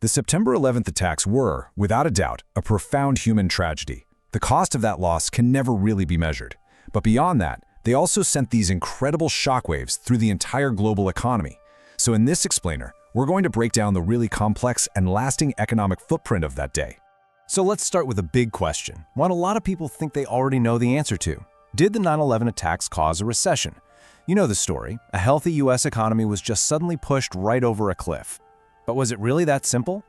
The September 11th attacks were, without a doubt, a profound human tragedy. The cost of that loss can never really be measured. But beyond that, they also sent these incredible shockwaves through the entire global economy. So in this explainer, we're going to break down the really complex and lasting economic footprint of that day. So let's start with a big question, one a lot of people think they already know the answer to. Did the 9/11 attacks cause a recession? You know the story. A healthy US economy was just suddenly pushed right over a cliff. But was it really that simple?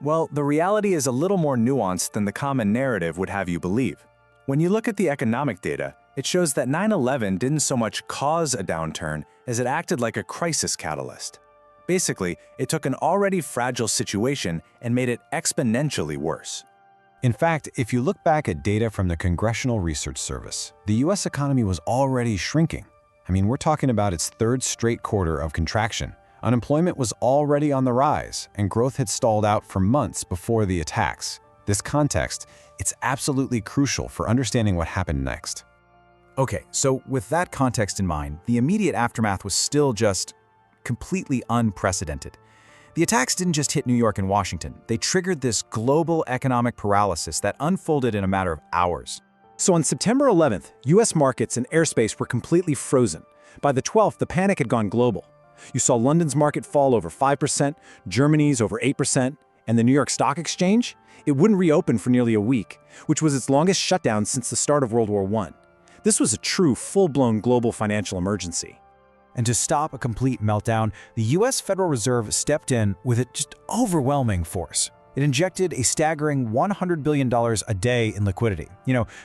Well, the reality is a little more nuanced than the common narrative would have you believe. When you look at the economic data, it shows that 9/11 didn't so much cause a downturn as it acted like a crisis catalyst. Basically, it took an already fragile situation and made it exponentially worse. In fact, if you look back at data from the Congressional Research Service, the US economy was already shrinking. I mean, we're talking about its third straight quarter of contraction. Unemployment was already on the rise, and growth had stalled out for months before the attacks. This context, it's absolutely crucial for understanding what happened next. Okay, so with that context in mind, the immediate aftermath was still just completely unprecedented. The attacks didn't just hit New York and Washington. They triggered this global economic paralysis that unfolded in a matter of hours. So on September 11th, US markets and airspace were completely frozen. By the 12th, the panic had gone global. You saw London's market fall over 5%, Germany's over 8%, and the New York Stock Exchange? It wouldn't reopen for nearly a week, which was its longest shutdown since the start of World War I. This was a true, full-blown global financial emergency. And to stop a complete meltdown, the US Federal Reserve stepped in with a just overwhelming force. It injected a staggering $100 billion a day in liquidity,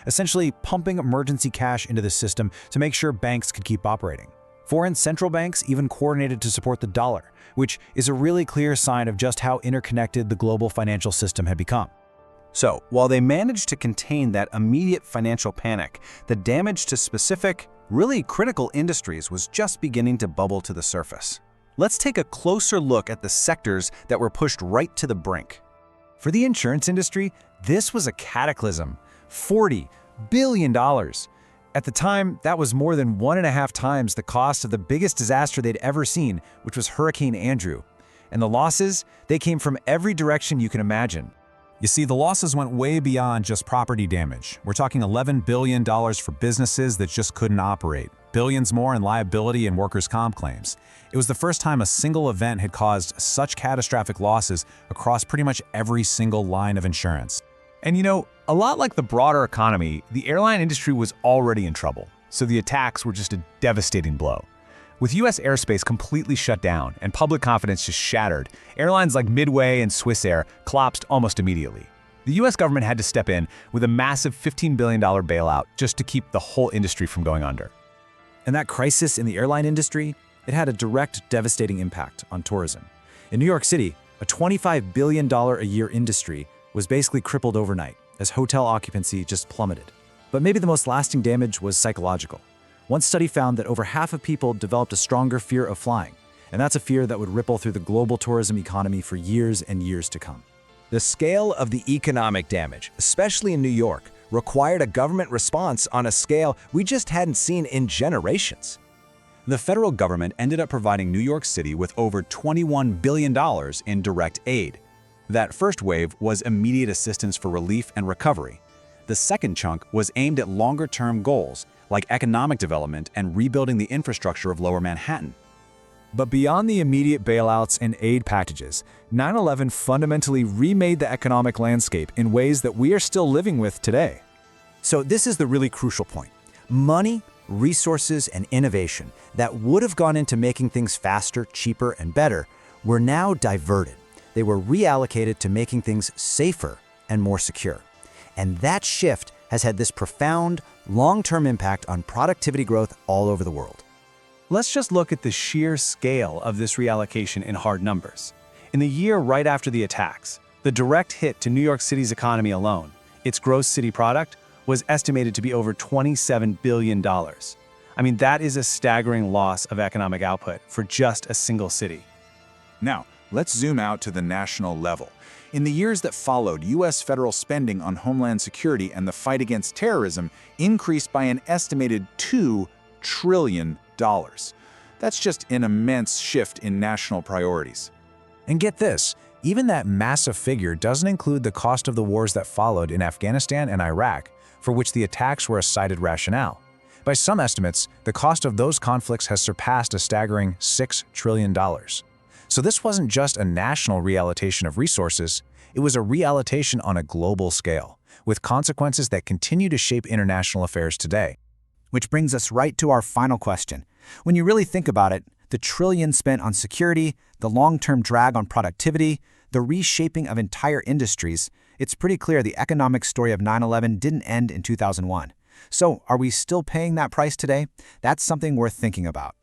essentially pumping emergency cash into the system to make sure banks could keep operating. Foreign central banks even coordinated to support the dollar, which is a really clear sign of just how interconnected the global financial system had become. So, while they managed to contain that immediate financial panic, the damage to specific, really critical industries was just beginning to bubble to the surface. Let's take a closer look at the sectors that were pushed right to the brink. For the insurance industry, this was a cataclysm. $40 billion. At the time, that was more than 1.5 times the cost of the biggest disaster they'd ever seen, which was Hurricane Andrew. And the losses, they came from every direction you can imagine. You see, the losses went way beyond just property damage. We're talking $11 billion for businesses that just couldn't operate, billions more in liability and workers' comp claims. It was the first time a single event had caused such catastrophic losses across pretty much every single line of insurance. And a lot like the broader economy, the airline industry was already in trouble, so the attacks were just a devastating blow. With US airspace completely shut down and public confidence just shattered, airlines like Midway and Swiss Air collapsed almost immediately. The US government had to step in with a massive $15 billion bailout just to keep the whole industry from going under. And that crisis in the airline industry, it had a direct, devastating impact on tourism. In New York City, a $25 billion a year industry was basically crippled overnight as hotel occupancy just plummeted. But maybe the most lasting damage was psychological. One study found that over half of people developed a stronger fear of flying, and that's a fear that would ripple through the global tourism economy for years and years to come. The scale of the economic damage, especially in New York, required a government response on a scale we just hadn't seen in generations. The federal government ended up providing New York City with over $21 billion in direct aid. That first wave was immediate assistance for relief and recovery. The second chunk was aimed at longer-term goals, like economic development and rebuilding the infrastructure of Lower Manhattan. But beyond the immediate bailouts and aid packages, 9/11 fundamentally remade the economic landscape in ways that we are still living with today. So this is the really crucial point. Money, resources, and innovation that would have gone into making things faster, cheaper, and better were now diverted. They were reallocated to making things safer and more secure. And that shift has had this profound, long-term impact on productivity growth all over the world. Let's just look at the sheer scale of this reallocation in hard numbers. In the year right after the attacks, the direct hit to New York City's economy alone, its gross city product, was estimated to be over $27 billion. I mean, that is a staggering loss of economic output for just a single city. Now, let's zoom out to the national level. In the years that followed, U.S. federal spending on homeland security and the fight against terrorism increased by an estimated $2 trillion. That's just an immense shift in national priorities. And get this, Even that massive figure doesn't include the cost of the wars that followed in Afghanistan and Iraq, for which the attacks were a cited rationale. By some estimates, the cost of those conflicts has surpassed a staggering $6 trillion. So this wasn't just a national reallocation of resources, it was a reallocation on a global scale, with consequences that continue to shape international affairs today. Which brings us right to our final question. When you really think about it, the trillions spent on security, the long-term drag on productivity, the reshaping of entire industries, it's pretty clear the economic story of 9/11 didn't end in 2001. So, are we still paying that price today? That's something worth thinking about.